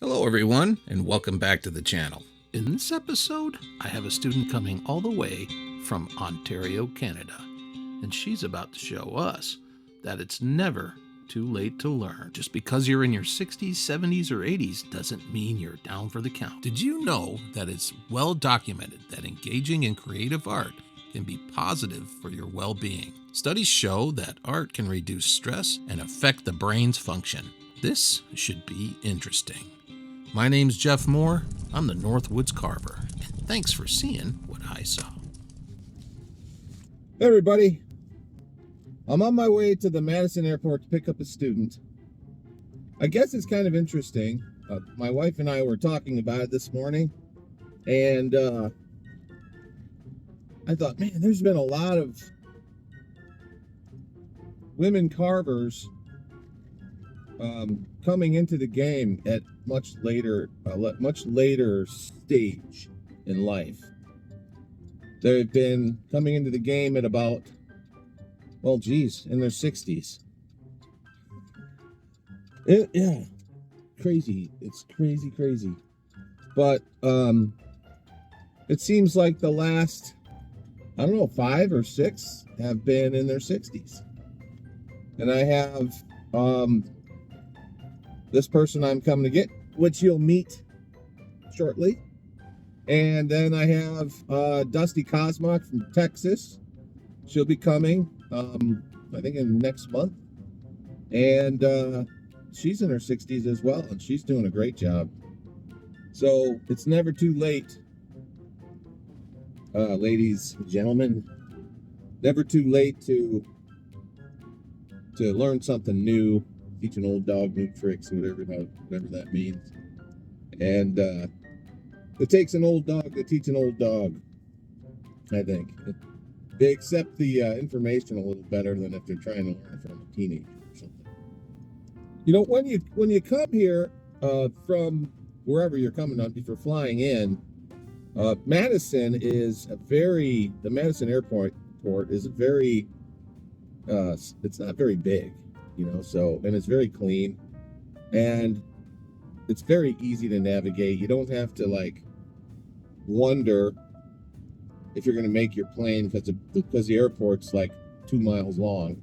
Hello everyone, and welcome back to the channel. In this episode, I have a student coming all the way from Ontario, Canada, and she's about to show us that it's never too late to learn. Just because you're in your 60s, 70s, or 80s doesn't mean you're down for the count. Did you know that it's well documented that engaging in creative art can be positive for your well-being? Studies show that art can reduce stress and affect the brain's function. This should be interesting. My name's Jeff Mohr. I'm the Northwoods Carver, and thanks for seeing what I saw. Hey everybody, I'm on my way to the Madison airport to pick up a student. I guess it's kind of interesting. My wife and I were talking about it this morning, and I thought, man, there's been a lot of women carvers coming into the game at much later stage in life. They've been coming into the game at about, in their 60s. Yeah, crazy. It's crazy. But it seems like the last, 5 or 6 have been in their 60s. And I have this person I'm coming to get, which you'll meet shortly. And then I have Dusty Kosmak from Texas. She'll be coming, I think in next month. And she's in her 60s as well, and she's doing a great job. So it's never too late, ladies and gentlemen. Never too late to learn something new. Teach an old dog new tricks, whatever that means. And it takes an old dog to teach an old dog, I think. They accept the information a little better than if they're trying to learn it from a teenager or something. You know, when you come here from wherever you're coming on, if you're flying in, Madison is the Madison airport is very, it's not very big. And it's very clean, and it's very easy to navigate. You don't have to wonder if you're going to make your plane because the airport's 2 miles long.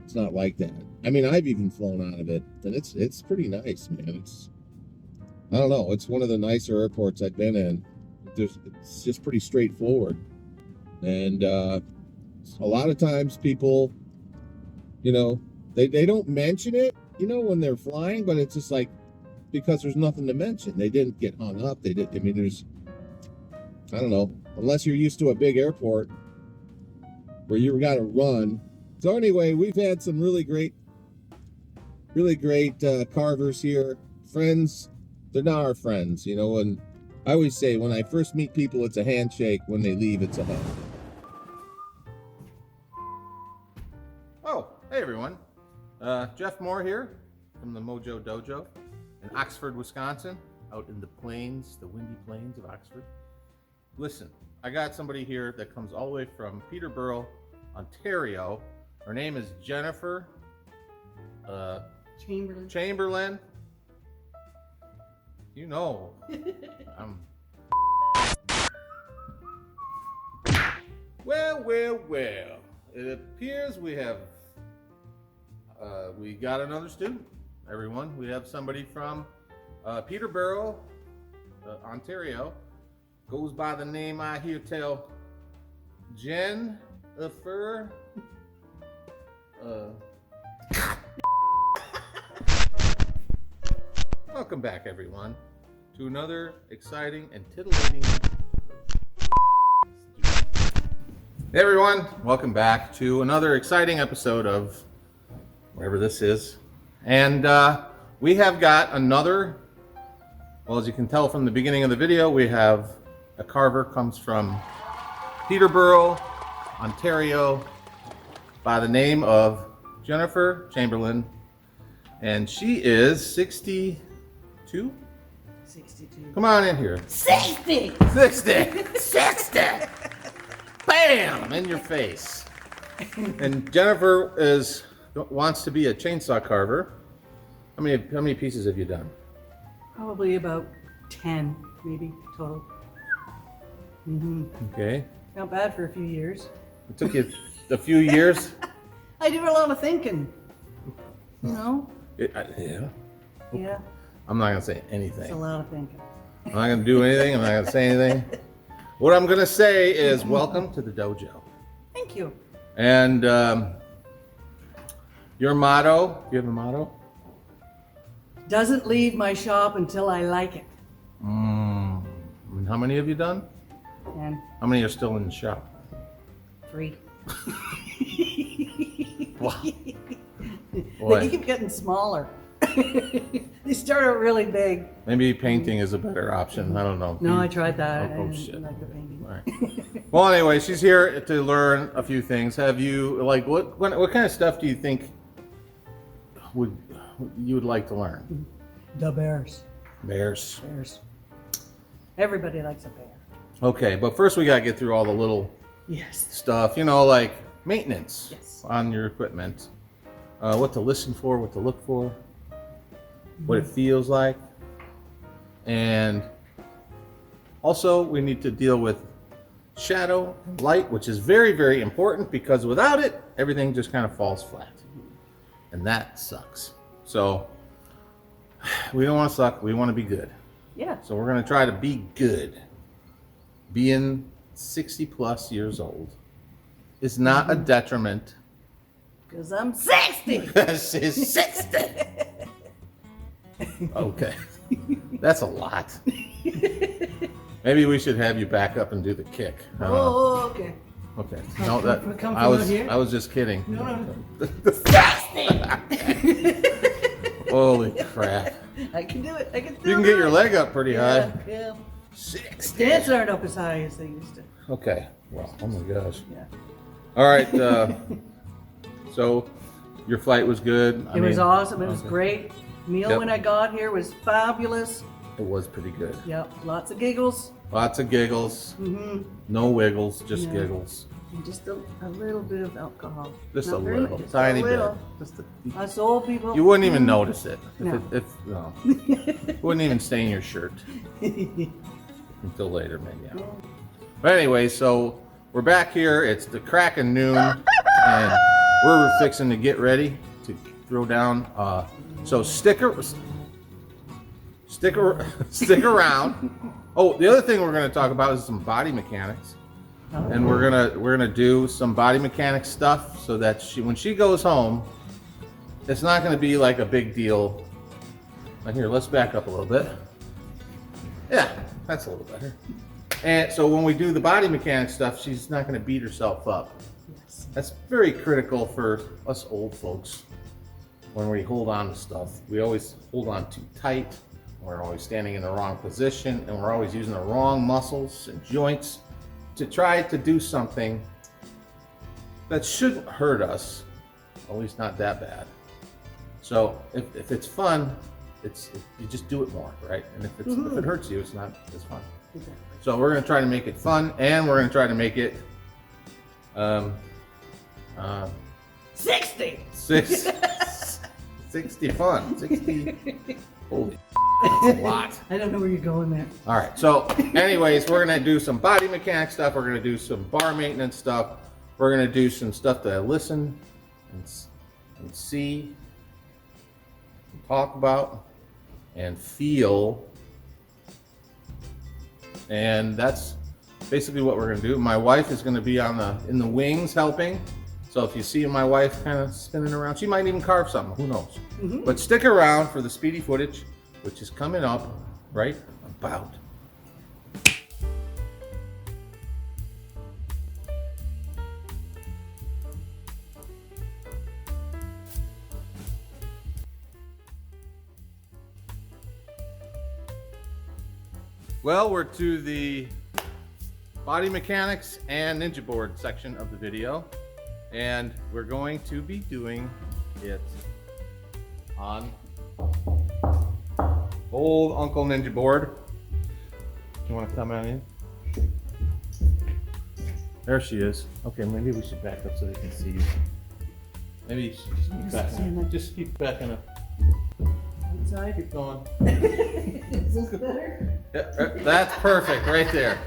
It's not like that. I mean, I've even flown out of it, and it's pretty nice, man. I don't know. It's one of the nicer airports I've been in. It's just pretty straightforward, and a lot of times people, They don't mention it, when they're flying, but it's just because there's nothing to mention. They didn't get hung up. I don't know, unless you're used to a big airport where you've got to run. So anyway, we've had some really great carvers here. Friends, they're not our friends, and I always say when I first meet people, it's a handshake. When they leave, it's a hug. Oh, hey everyone. Jeff Mohr here from the Mojo Dojo in Oxford, Wisconsin, out in the windy plains of Oxford. Listen, I got somebody here that comes all the way from Peterborough, Ontario. Her name is Jennifer Chamberlain. Well. It appears we got another student, everyone. We have somebody from Peterborough, Ontario. Goes by the name I hear tell, Jennifer. Welcome back, everyone, to another exciting and titillating. Hey everyone, welcome back to another exciting episode of whatever this is. And we have got another, as you can tell from the beginning of the video, we have a carver comes from Peterborough, Ontario, by the name of Jennifer Chamberlain. And she is 62? 62. Come on in here. 60! 60! Bam! In your face. And Jennifer wants to be a chainsaw carver. How many pieces have you done? Probably about 10, maybe, total. Okay. Not bad for a few years. It took you a few years. I do a lot of thinking. You know? Yeah. Yeah, I'm not gonna say it's a anything. lot of thinking. I'm not gonna do anything. I'm not gonna say anything. What I'm gonna say is welcome to the dojo. Thank you. And your motto, do you have a motto? Doesn't leave my shop until I like it. And how many have you done? And How many are still in the shop? 3. Wow. They Boy, keep getting smaller. They start out really big. maybe painting is a better option. I don't know. No, I tried that. Oh, I didn't shit. like the painting. All right. Well, anyway, she's here to learn a few things. Have you what kind of stuff do you think you would like to learn? The bears. Bears. Bears. Everybody likes a bear. Okay, but first we gotta get through all the little Yes. stuff, like maintenance Yes. on your equipment. What to listen for, what to look for, what it feels like. And also we need to deal with shadow, light, which is very, very important because without it, everything just kind of falls flat. And that sucks. So we don't want to suck, we want to be good. Yeah. So we're going to try to be good. Being 60 plus years old is not a detriment. Because I'm 60. She's 60. Okay. That's a lot. Maybe we should have you back up and do the kick. I don't know. Oh, okay. Okay. No, that Come I from was out here? I was just kidding. No. Holy crap. I can do it. I can do it. You can get your leg up pretty high. Yeah. 60. Dance aren't up as high as they used to. Okay. Well, oh my gosh. Yeah. All right. So your flight was good. It was awesome. It was okay. great. Meal Yep. when I got here was fabulous. It was pretty good. Yep. Lots of giggles. Lots of giggles. Mm-hmm. No wiggles, just Yeah. giggles. And just a little bit of alcohol. Just Not a very little, much, just tiny a little. bit. Just a, Us old people. you wouldn't even notice it. No. No. It wouldn't even stain your shirt until later, maybe. Yeah. But anyway, so we're back here. It's the crack of noon, and we're fixing to get ready to throw down. So stick around. Oh, the other thing we're going to talk about is some body mechanics, and we're gonna do some body mechanics stuff so that when she goes home, it's not going to be like a big deal. Like here, let's back up a little bit. Yeah, that's a little better. And so when we do the body mechanics stuff, she's not going to beat herself up. Yes. That's very critical for us old folks. When we hold on to stuff, we always hold on too tight. We're always standing in the wrong position, and we're always using the wrong muscles and joints to try to do something that shouldn't hurt us, at least not that bad. So if it's fun, you just do it more, right? And if it hurts you, it's not as fun. Exactly. So we're going to try to make it fun, and we're going to try to make it 60. 60 fun. 60. Holy, that's a lot. I don't know where you're going there. All right. So, anyways, we're going to do some body mechanic stuff. We're going to do some bar maintenance stuff. We're going to do some stuff to listen and see, and talk about, and feel. And that's basically what we're going to do. My wife is going to be in the wings helping. So if you see my wife kind of spinning around, she might even carve something. Who knows? Mm-hmm. But stick around for the speedy footage, which is coming up right about. Well, we're to the body mechanics and ninja board section of the video, and we're going to be doing it on old Uncle Ninja board. You want to come on in? There she is. Okay, maybe we should back up so they can see you. Maybe you should just keep backing up. inside? Keep going. Is this better? That's perfect right there.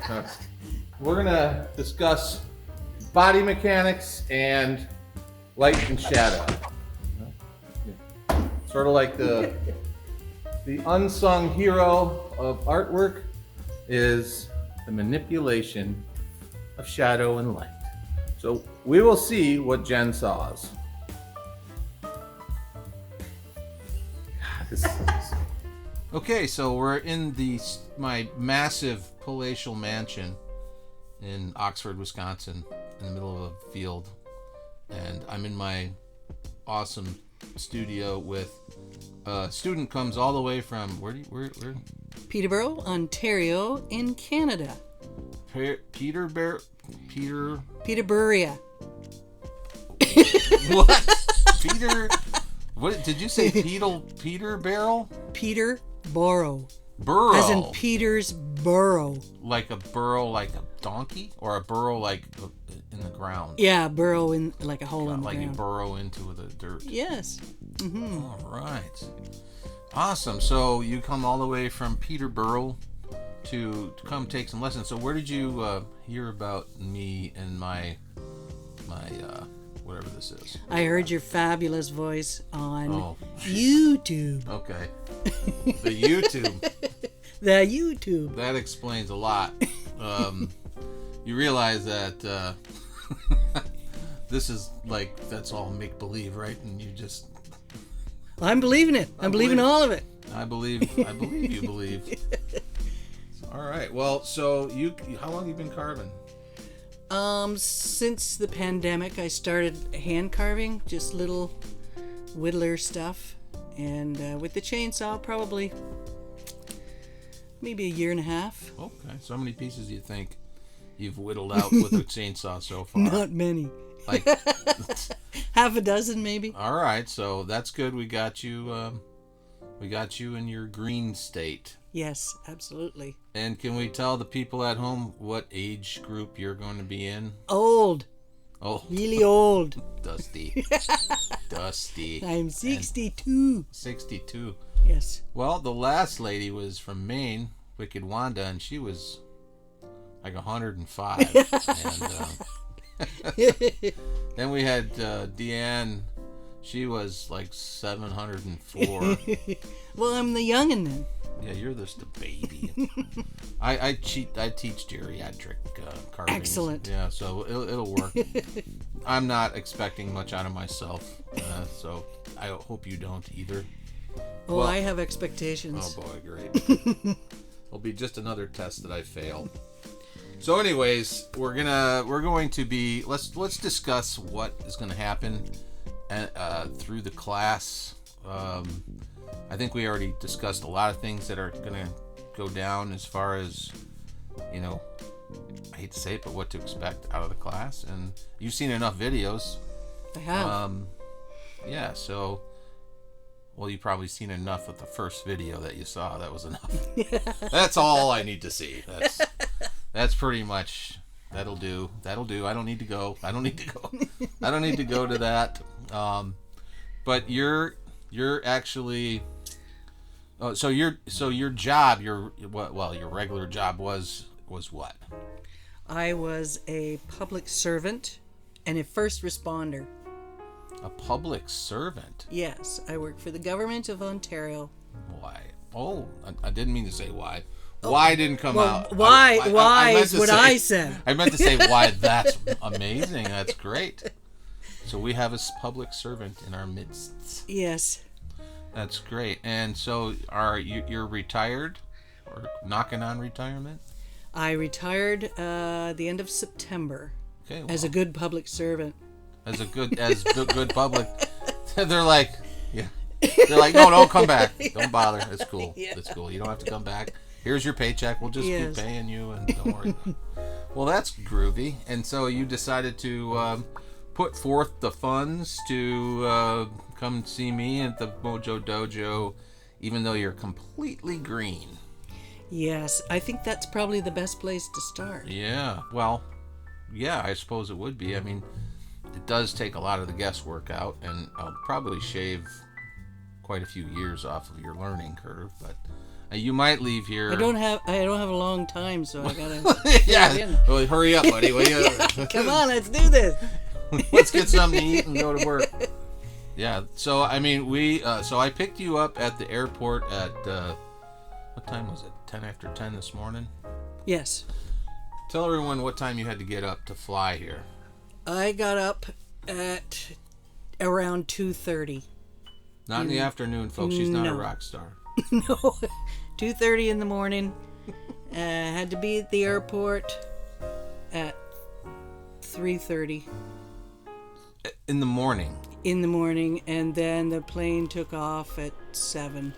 We're gonna discuss body mechanics and light and shadow. Sort of like the unsung hero of artwork is the manipulation of shadow and light. So we will see what Jen saws. Okay, so we're in my massive palatial mansion in Oxford, Wisconsin, in the middle of a field, and I'm in my awesome studio with a student comes all the way from where? Peterborough, Ontario, in Canada. Peterborough. Peterborough. What? Peter? What did you say? Peterborough? Peterborough. Burrow. As in Peter's burrow. Like a burrow, like a donkey, or a burrow like in the ground. Yeah, burrow in like a hole in the like ground. you burrow into the dirt. Yes. Mm-hmm. All right. Awesome. So you come all the way from Peterborough to come take some lessons. So where did you hear about me and my whatever this is? I heard your fabulous voice on YouTube. Okay. The YouTube. The YouTube. That explains a lot. You realize that this is like, that's all make believe, right? And you just. I'm believing it. I'm believing all of it. I believe you believe. All right. Well, so how long have you been carving? Since the pandemic, I started hand carving, just little whittler stuff, and with the chainsaw, probably maybe a year and a half. Okay. So how many pieces do you think you've whittled out with a chainsaw so far? Not many. Like half a dozen, maybe. All right. So that's good. We got you in your green state. Yes, absolutely. And can we tell the people at home what age group you're going to be in? Old. Oh. Really old. Dusty. Dusty. I'm 62. 62. Yes. Well, the last lady was from Maine, Wicked Wanda, and she was like 105. And then we had Deanne. She was like 704. Well, I'm the youngin' then. Yeah, you're just a baby. I teach geriatric carving. Excellent. Yeah, so it'll work. I'm not expecting much out of myself, so I hope you don't either. Oh, well, I have expectations. Oh boy, great. It'll be just another test that I failed. So, anyways, we're going to be let's discuss what is going to happen through the class. I think we already discussed a lot of things that are going to go down as far as, I hate to say it, but what to expect out of the class. And you've seen enough videos. I have. Yeah, so, well, you've probably seen enough of the first video that you saw. That was enough. That's all I need to see. That's pretty much, that'll do. I don't need to go. I don't need to go to that. But you're actually, so your job, your regular job was what? I was a public servant and a first responder. A public servant? Yes, I work for the government of Ontario. Why? Oh, I didn't mean to say why. Why didn't come out? Why is what I said. I meant to say why. That's amazing. That's great. So we have a public servant in our midst. Yes. That's great. And so you're retired or knocking on retirement? I retired the end of September. Okay. Well, as a good public servant. As good public. They're like, yeah. They're like, no, don't come back. Don't bother. It's cool. Yeah. It's cool. You don't have to come back. Here's your paycheck. We'll just keep paying you, and don't worry. Well, that's groovy. And so you decided to put forth the funds to come see me at the Mojo Dojo, even though you're completely green. Yes, I think that's probably the best place to start. Yeah. Well, yeah, I suppose it would be. I mean, it does take a lot of the guesswork out, and I'll probably shave quite a few years off of your learning curve, but you might leave here. I don't have a long time, so I gotta. Yeah. Well, hurry up, buddy. Will you? Come on, let's do this. Let's get something to eat and go to work. Yeah. So I mean, so I picked you up at the airport at what time was it? 10 after 10 this morning. Yes. Tell everyone what time you had to get up to fly here. I got up at around 2:30. Not in the afternoon, folks. She's not a No. rock star. No, 2:30 in the morning. Had to be at the airport at 3:30 In the morning. in the morning, and then the plane took off at 7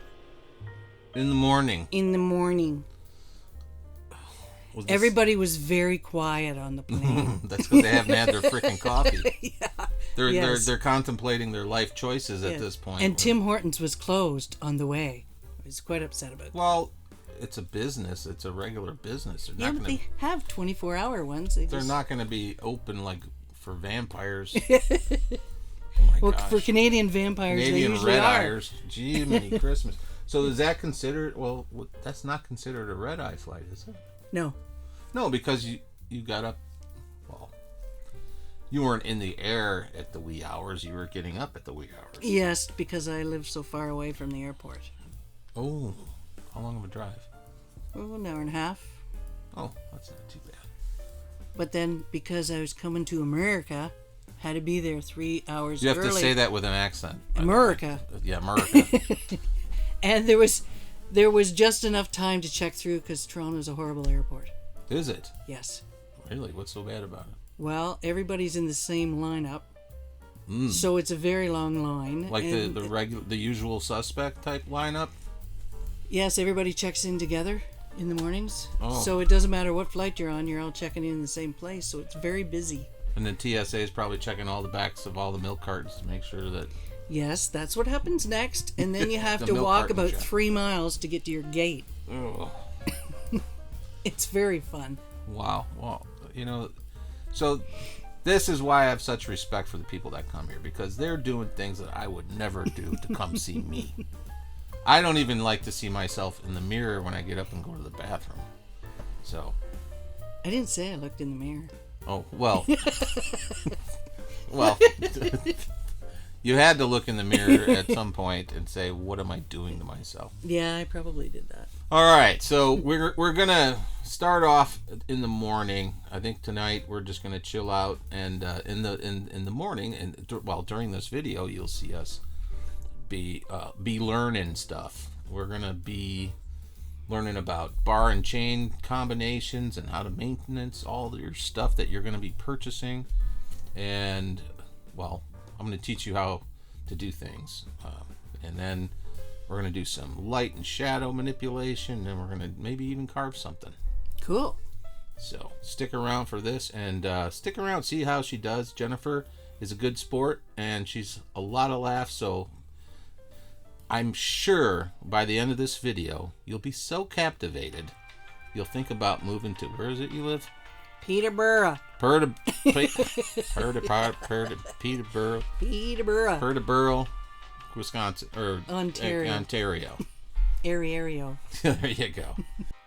In the morning. in the morning. Was this- Everybody was very quiet on the plane. That's because they haven't had their freaking coffee. Yeah. They're Yes. they're contemplating their life choices at Yeah. this point. And Tim Hortons was closed on the way. I was quite upset about that. Well, it's a business. It's a regular business. They're Yeah, not but going they have 24-hour ones. They're not going to be open like for vampires. Oh my Well, gosh. for Canadian vampires, Canadian they usually red are. eyes. Gee, many Christmas. So is that considered? Well, that's not considered a red eye flight, is it? No. No, because you got up. Well, you weren't in the air at the wee hours. You were getting up at the wee hours. Yes, because I live so far away from the airport. Oh, how long of a drive? Oh, an hour and a half. Oh, that's not too bad. But then, because I was coming to America, had to be there 3 hours You have early. to say that with an accent. America. Yeah, America. And there was just enough time to check through because Toronto's a horrible airport. Is it? Yes. Really? What's so bad about it? Well, everybody's in the same lineup. Mm. So it's a very long line. Like and the usual suspect type lineup? yes, everybody checks in together in the mornings. Oh. So it doesn't matter what flight you're on, you're all checking in the same place. So it's very busy. And then TSA is probably checking all the backs of all the milk cartons to make sure that... Yes, that's what happens next. And then you have The to milk walk carton about check. 3 miles to get to your gate. Oh, It's very fun. wow. Well, so this is why I have such respect for the people that come here, because they're doing things that I would never do to come see me. I don't even like to see myself in the mirror when I get up and go to the bathroom. So, I didn't say I looked in the mirror. oh, well. Well, you had to look in the mirror at some point and say, what am I doing to myself? Yeah, I probably did that. All right, so we're gonna start off in the morning. I think tonight we're just gonna chill out, and in the morning, and during this video, you'll see us be learning stuff. We're gonna be learning about bar and chain combinations and how to maintenance all your stuff that you're gonna be purchasing, and well, I'm gonna teach you how to do things, and then we're going to do some light and shadow manipulation, and we're going to maybe even carve something. Cool. So stick around for this, and stick around, see how she does. Jennifer is a good sport, and she's a lot of laughs, so I'm sure by the end of this video, you'll be so captivated, you'll think about moving to, where is it you live? Peterborough. Peterborough, Wisconsin, or Ontario. Ario. There you go.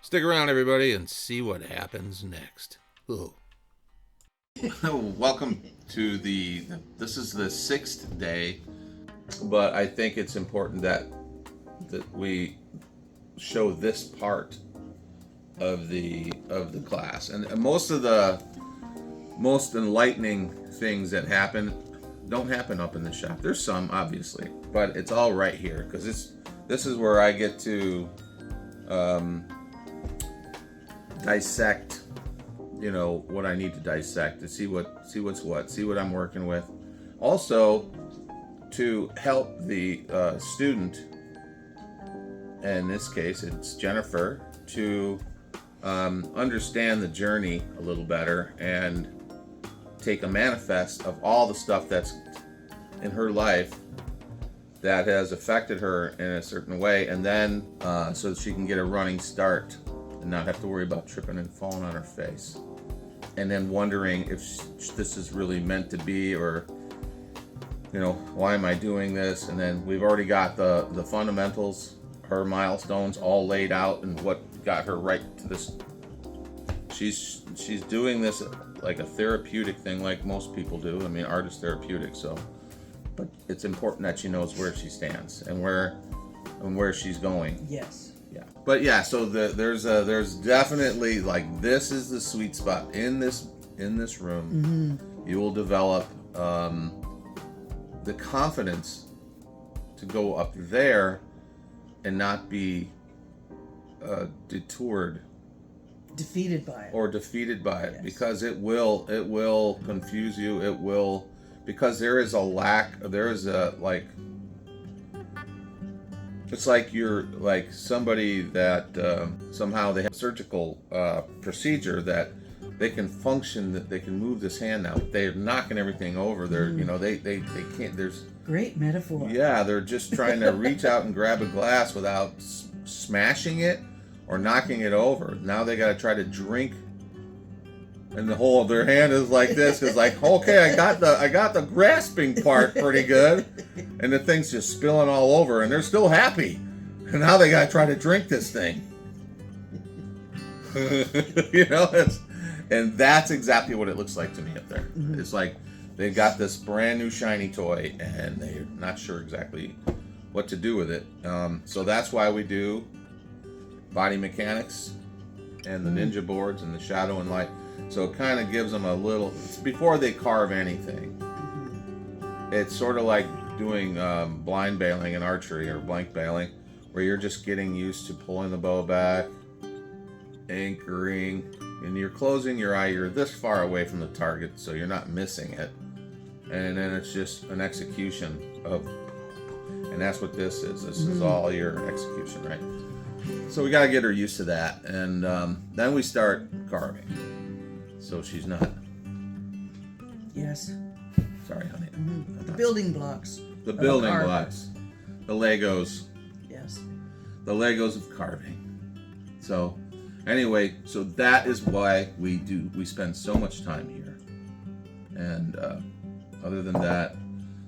Stick around, everybody, and see what happens next. Ooh. Welcome to this is the 6th day, but I think it's important that we show this part of the class, and most of the most enlightening things that happen don't happen up in the shop. There's some, obviously, but it's all right here, because this is where I get to dissect, what I need to dissect, to see what I'm working with. Also, to help the student, in this case it's Jennifer, to understand the journey a little better and take a manifest of all the stuff that's in her life that has affected her in a certain way, and then so that she can get a running start and not have to worry about tripping and falling on her face, and then wondering if this is really meant to be, or why am I doing this? And then we've already got the fundamentals, her milestones all laid out, and what got her right to this. She's doing this like a therapeutic thing, like most people do. I mean, art is therapeutic, so. But it's important that she knows where she stands and where she's going. Yes. Yeah. But yeah, so there's definitely, like, this is the sweet spot in this room. Mm-hmm. You will develop the confidence to go up there and not be defeated by it. Yes. Because it will confuse you. Because there is it's like you're like somebody that somehow they have a surgical procedure that they can function, that they can move this hand now. They're knocking everything over. They're they can't. There's great metaphor. Yeah, they're just trying to reach out and grab a glass without smashing it or knocking it over. Now they got to try to drink, and the whole of their hand is like this. It's like, okay, I got the grasping part pretty good, and the thing's just spilling all over, and they're still happy. And now they got to try to drink this thing. And that's exactly what it looks like to me up there. Mm-hmm. It's like they got this brand new shiny toy, and they're not sure exactly what to do with it. So that's why we do body mechanics and the ninja boards and the shadow and light. So it kind of gives them a little, before they carve anything, it's sort of like doing blind bailing in archery or blank bailing, where you're just getting used to pulling the bow back, anchoring, and you're closing your eye. You're this far away from the target, so you're not missing it. And then it's just an execution of, and that's what this is. This is all your execution, right? So we got to get her used to that, and then we start carving. So she's not. Yes. Sorry, honey. Mm-hmm. The building blocks. The building blocks. The Legos. Yes. The Legos of carving. So, anyway, so that is why we spend so much time here. And other than that,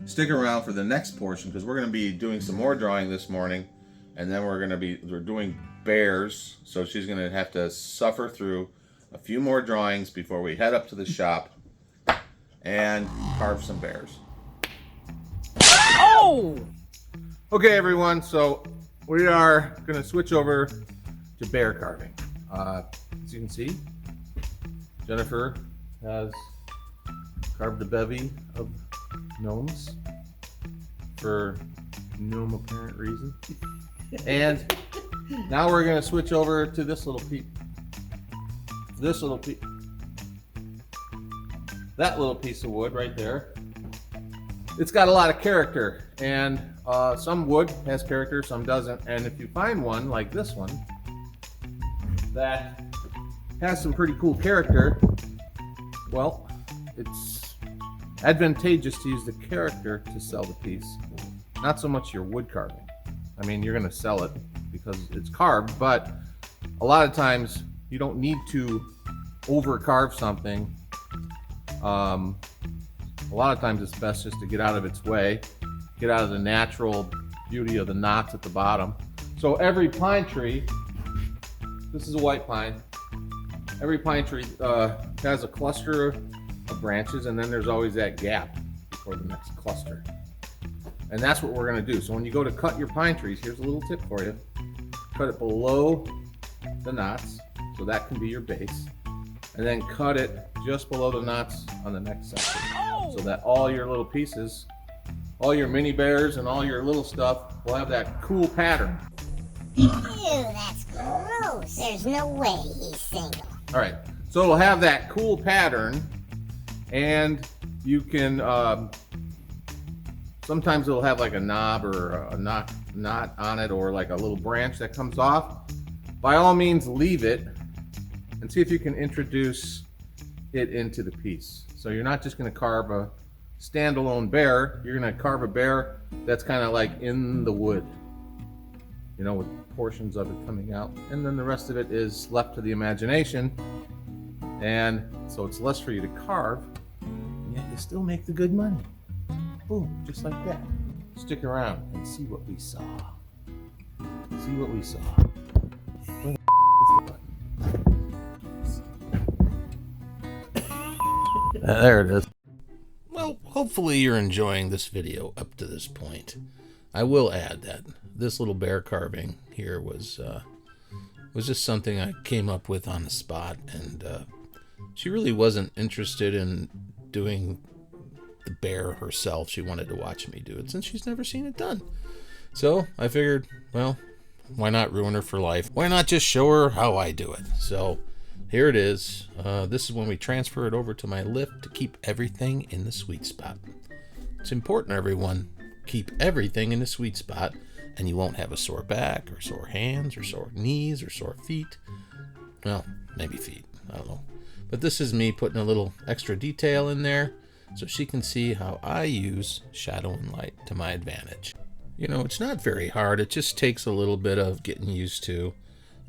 stick around for the next portion, because we're going to be doing some more drawing this morning, and then we're doing bears. So she's going to have to suffer through a few more drawings before we head up to the shop and carve some bears. Oh! Okay, everyone, so we are going to switch over to bear carving. As you can see, Jennifer has carved a bevy of gnomes for no apparent reason. And now we're going to switch over to this little piece. That little piece of wood right there. It's got a lot of character, and some wood has character, some doesn't. And if you find one like this one that has some pretty cool character, well, it's advantageous to use the character to sell the piece, not so much your wood carving. I mean, you're going to sell it because it's carved, but a lot of times you don't need to over carve something. A lot of times it's best just to get out of its way, get out of the natural beauty of the knots at the bottom. So every pine tree, this is a white pine, every pine tree has a cluster of branches, and then there's always that gap before the next cluster. And that's what we're going to do. So when you go to cut your pine trees, here's a little tip for you. Cut it below the knots, so that can be your base. And then cut it just below the knots on the next section. So that all your little pieces, all your mini bears and all your little stuff will have that cool pattern. Ew, that's gross. There's no way he's single. All right, so it'll have that cool pattern, and you can, sometimes it'll have like a knob or a knot on it, or like a little branch that comes off. By all means, leave it and see if you can introduce it into the piece. So you're not just going to carve a standalone bear, you're going to carve a bear that's kind of like in the wood, with portions of it coming out, and then the rest of it is left to the imagination. And so it's less for you to carve, and yet you still make the good money. Boom, just like that. Stick around and see what we saw. See what we saw. Where the is the button? There it is. Well, hopefully you're enjoying this video up to this point. I will add that this little bear carving here was just something I came up with on the spot, and she really wasn't interested in doing the bear herself. She wanted to watch me do it since she's never seen it done. So I figured, well, why not ruin her for life? Why not just show her how I do it? So here it is. This is when we transfer it over to my lift to keep everything in the sweet spot. It's important, everyone. Keep everything in the sweet spot, and you won't have a sore back or sore hands or sore knees or sore feet. Well, maybe feet. I don't know. But this is me putting a little extra detail in there so she can see how I use shadow and light to my advantage. You know, it's not very hard. It just takes a little bit of getting used to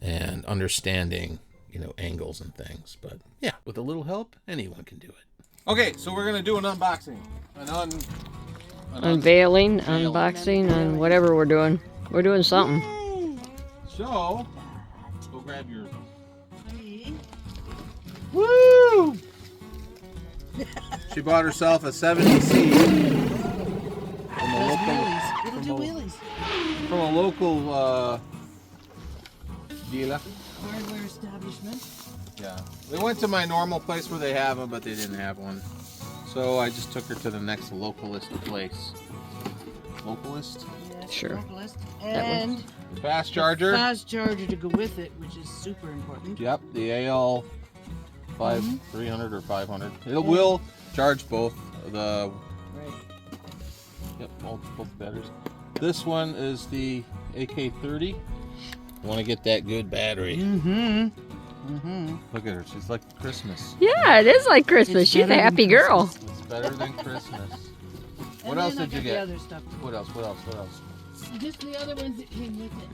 and understanding, you know, angles and things. But yeah, with a little help, anyone can do it. Okay, so we're gonna do an unboxing. Unveiling, unboxing, and whatever we're doing. We're doing something. So, go grab yours. Woo! She bought herself a 70C from a local dealer. Hardware establishment. Yeah. We went to my normal place where they have them, but they didn't have one. So I just took her to the next localist place. Localist? Yes, Sure. Localist. And Fast charger. fast charger to go with it, which is super important. Yep, the AL 300 or 500. It will charge both the. Right. Yep, both batteries. This one is the AK30. You want to get that good battery. Look at her, she's like Christmas. Yeah, it is like Christmas. It's She's a better happy than girl. Christmas. It's better than Christmas. And What else then I did you got get? The other stuff too. What else? Just the other ones that came with it.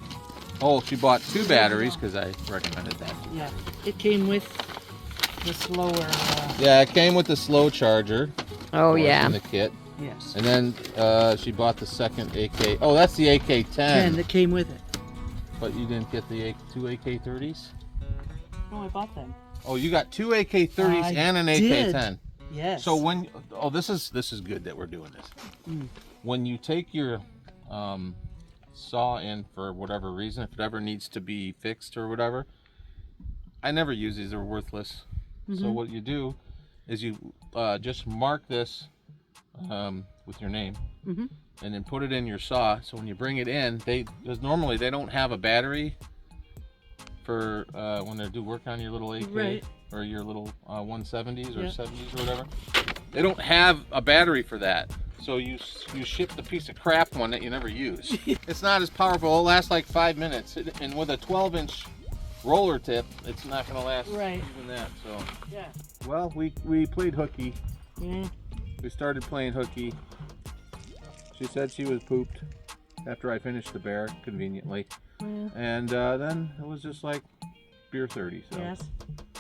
Oh, she bought 2 batteries because I recommended that. Yeah, it came with the slower. Yeah, it came with the slow charger. Oh, of course, yeah. in the kit. Yes. And then she bought the second AK. Oh, that's the AK-10. 10 that came with it. But you didn't get the 2 AK-30s? No, I bought them. Oh, you got 2 AK-30s I and an did. AK-10. Yes. So when this is good that we're doing this. When you take your saw in for whatever reason, if it ever needs to be fixed or whatever, I never use these; they're worthless. So what you do is you just mark this with your name, and then put it in your saw. So when you bring it in, because normally they don't have a battery for when they do work on your little AK. Right. Or your little 170s or 70s or whatever. They don't have a battery for that. So you ship the piece of crap one that you never use. It's not as powerful. It lasts like 5 minutes. And with a 12-inch roller tip, it's not going to last even that. So Yeah. well, we played hooky. Yeah. We started playing hooky. She said she was pooped after I finished the bear, conveniently. Yeah. And then it was just like beer 30. So. Yes.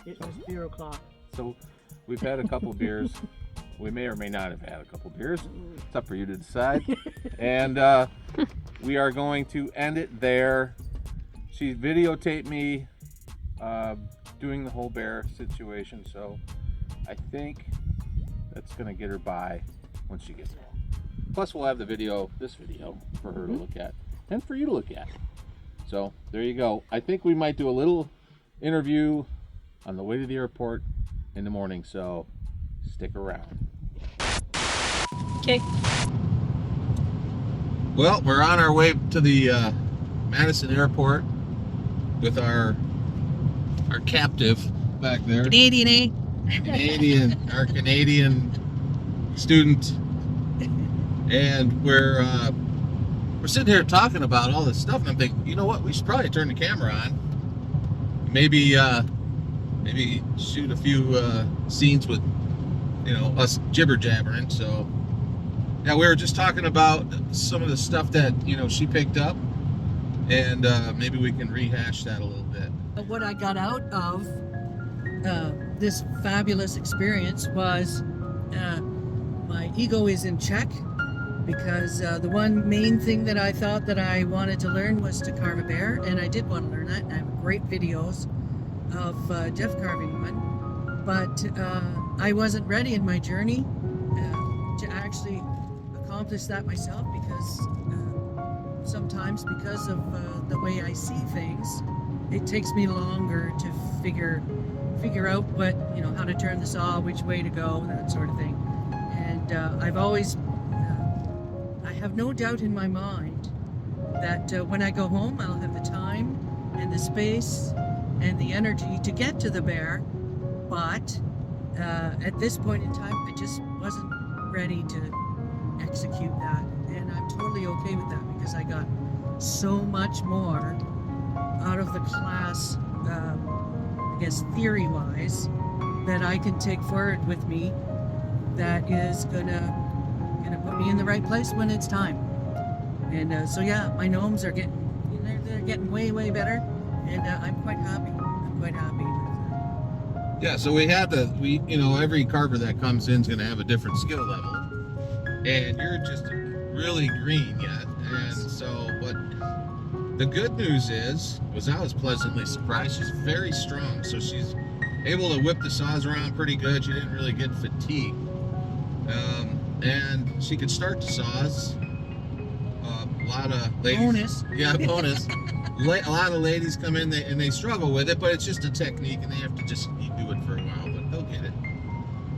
It was beer o'clock. So we've had a couple beers. We may or may not have had a couple beers. It's up for you to decide. And we are going to end it there. She videotaped me doing the whole bear situation. So I think that's going to get her by once she gets home. Plus we'll have this video for her to look at and for you to look at. So there you go. I think we might do a little interview on the way to the airport in the morning, so stick around. Okay. Well, we're on our way to the Madison airport with our captive back there. Canadian, eh? Our Canadian student, and we're sitting here talking about all this stuff, and I'm thinking, you know what? We should probably turn the camera on. Maybe shoot a few scenes with, us jibber jabbering. So yeah, we were just talking about some of the stuff that she picked up, and maybe we can rehash that a little bit. What I got out of this fabulous experience was my ego is in check, because the one main thing that I thought that I wanted to learn was to carve a bear, and I did want to learn that. And I have great videos of Jeff carving one, but I wasn't ready in my journey to actually accomplish that myself, because sometimes because of the way I see things, it takes me longer to figure out what, how to turn the saw, which way to go, that sort of thing. And I've always, I have no doubt in my mind that when I go home, I'll have the time and the space and the energy to get to the bear. But at this point in time, I just wasn't ready to execute that. And I'm totally okay with that, because I got so much more out of the class, I guess theory-wise, that I can take forward with me, that is gonna put me in the right place when it's time. And so yeah, my gnomes are getting, they're getting way better, and I'm quite happy. Yeah, so we had every carver that comes in is going to have a different skill level, and you're just really green yet. And so, but the good news was I was pleasantly surprised. She's very strong, so she's able to whip the saws around pretty good. She didn't really get fatigued, and she could start the saws. A lot of ladies, Bonus. Yeah, bonus. A lot of ladies come in and they struggle with it, but it's just a technique, and they have to just do it for a while, but they'll get it.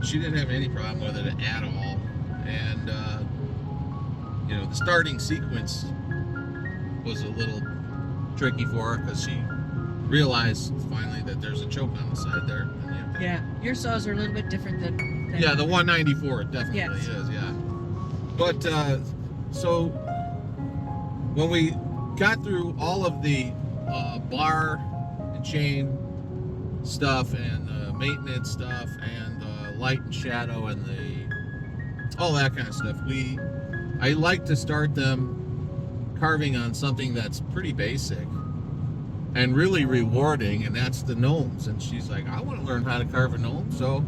She didn't have any problem with it at all, and the starting sequence was a little tricky for her, because she realized finally that there's a choke on the side there. And you have to, Yeah, your saws are a little bit different than yeah, the 194 definitely Yes. is, yeah. But so when we got through all of the bar and chain stuff, and maintenance stuff, and light and shadow, and all that kind of stuff, I like to start them carving on something that's pretty basic and really rewarding, and that's the gnomes. And she's like, I want to learn how to carve a gnome. So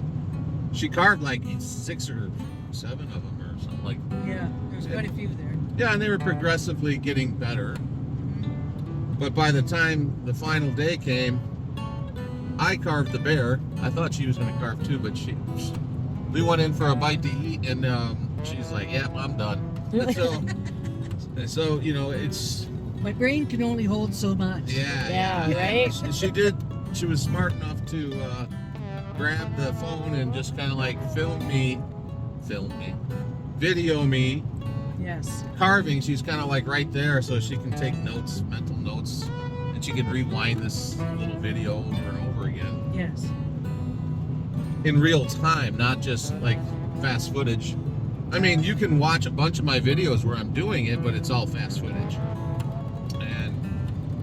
she carved like 6 or 7 of them or something like that. Yeah, there's quite a few there. Yeah, and they were progressively getting better. But by the time the final day came, I carved the bear. I thought she was going to carve too, but we went in for a bite to eat, and she's like, "Yep, I'm done." And so it's. My brain can only hold so much. Yeah, right? She was smart enough to grab the phone and just kind of like video me. Yes. Carving. She's kind of like right there, so she can take notes, mental notes, and she can rewind this little video over and over again Yes. in real time, not just like fast footage. I mean, you can watch a bunch of my videos where I'm doing it, but it's all fast footage. And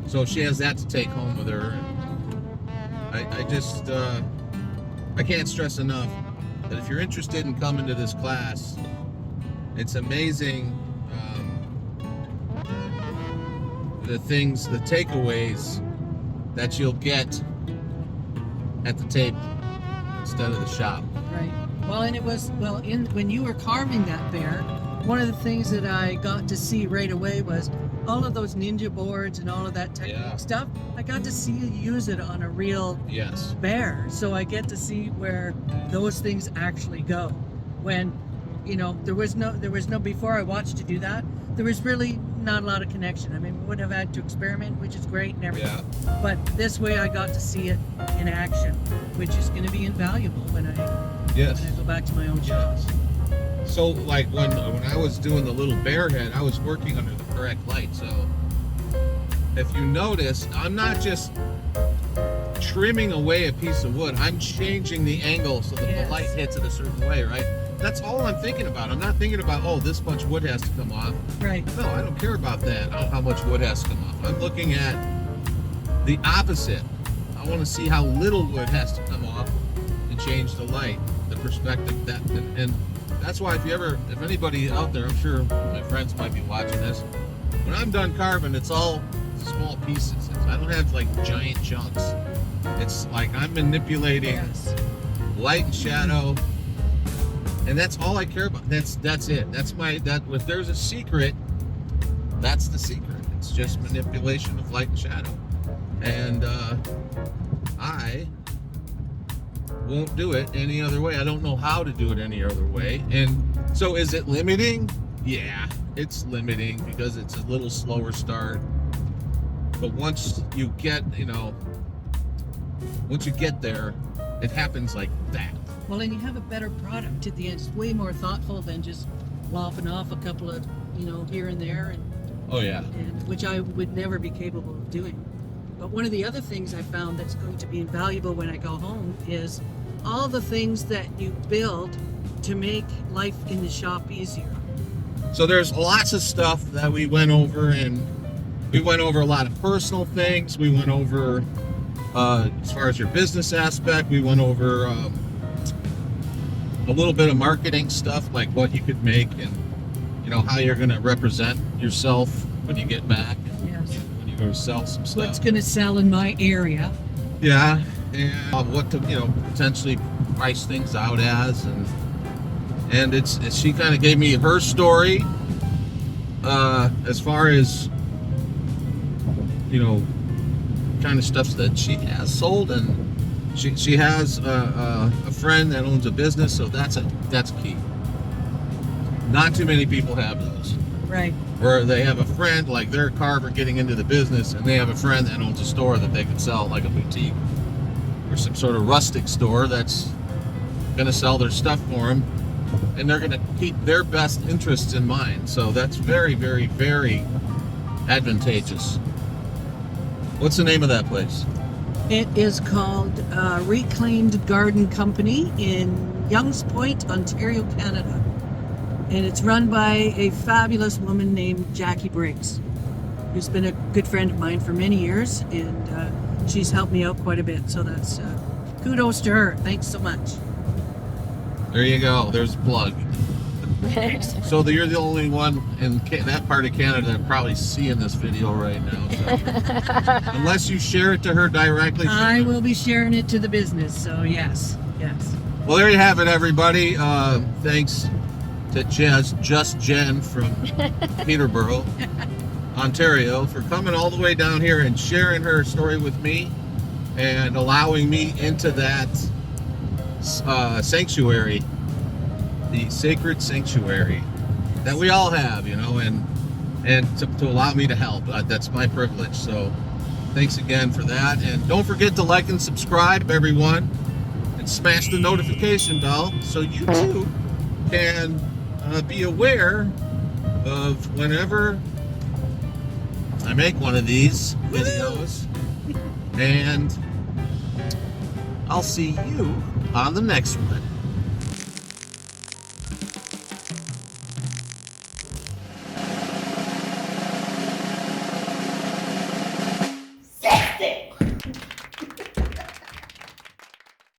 so she has that to take home with her. And I can't stress enough that if you're interested in coming to this class, it's amazing, the takeaways that you'll get at the table instead of the shop. Right. Well, and it was, when you were carving that bear, one of the things that I got to see right away was all of those ninja boards and all of that technique stuff. I got to see you use it on a real bear. So I get to see where those things actually go. When, there was no, before I watched you do that, there was really not a lot of connection. I mean, we would have had to experiment, which is great and everything. Yeah. But this way I got to see it in action, which is going to be invaluable when I go back to my own shop. So like when I was doing the little bear head, I was working under the correct light. So if you notice, I'm not just trimming away a piece of wood, I'm changing the angle so that the light hits it a certain way, right? That's all I'm thinking about. I'm not thinking about, oh, this much wood has to come off. Right. No, I don't care about that, how much wood has to come off. I'm looking at the opposite. I want to see how little wood has to come off and change the light, the perspective. And that's why if anybody out there, I'm sure my friends might be watching this, when I'm done carving, it's all small pieces. I don't have like giant chunks. It's like I'm manipulating light and shadow And that's all I care about. That's it. That's if there's a secret, that's the secret. It's just manipulation of light and shadow. And I won't do it any other way. I don't know how to do it any other way. And so is it limiting? Yeah, it's limiting because it's a little slower start. But once you get, once you get there, it happens like that. Well, and you have a better product at the end. It's way more thoughtful than just lopping off a couple of, here and there, Oh yeah. and which I would never be capable of doing. But one of the other things I found that's going to be invaluable when I go home is all the things that you build to make life in the shop easier. So there's lots of stuff that we went over, and we went over a lot of personal things. We went over, as far as your business aspect, we went over a little bit of marketing stuff, like what you could make and, how you're going to represent yourself when you get back and Yes. when you go sell some stuff. What's going to sell in my area? Yeah, and what to, potentially price things out as, and she kind of gave me her story, as far as, kind of stuff that she has sold, and she has a friend that owns a business, so that's key. Not too many people have those. Right. Where they have a friend, like they're a carver getting into the business, and they have a friend that owns a store that they can sell, like a boutique or some sort of rustic store that's going to sell their stuff for them, and they're going to keep their best interests in mind. So that's very, very, very advantageous. What's the name of that place? It is called Reclaimed Garden Company in Youngs Point, Ontario, Canada. And it's run by a fabulous woman named Jackie Briggs, who's been a good friend of mine for many years, and she's helped me out quite a bit. So that's kudos to her. Thanks so much. There you go. There's a plug. So you're the only one in that part of Canada that probably seeing this video right now. So. Unless you share it to her directly. I will be sharing it to the business. So yes. Well, there you have it, everybody. Thanks to Just Jen from Peterborough, Ontario, for coming all the way down here and sharing her story with me and allowing me into that sanctuary, the sacred sanctuary that we all have, and to allow me to help. That's my privilege. So thanks again for that. And don't forget to like and subscribe, everyone, and smash the notification bell so you too can be aware of whenever I make one of these videos. And I'll see you on the next one.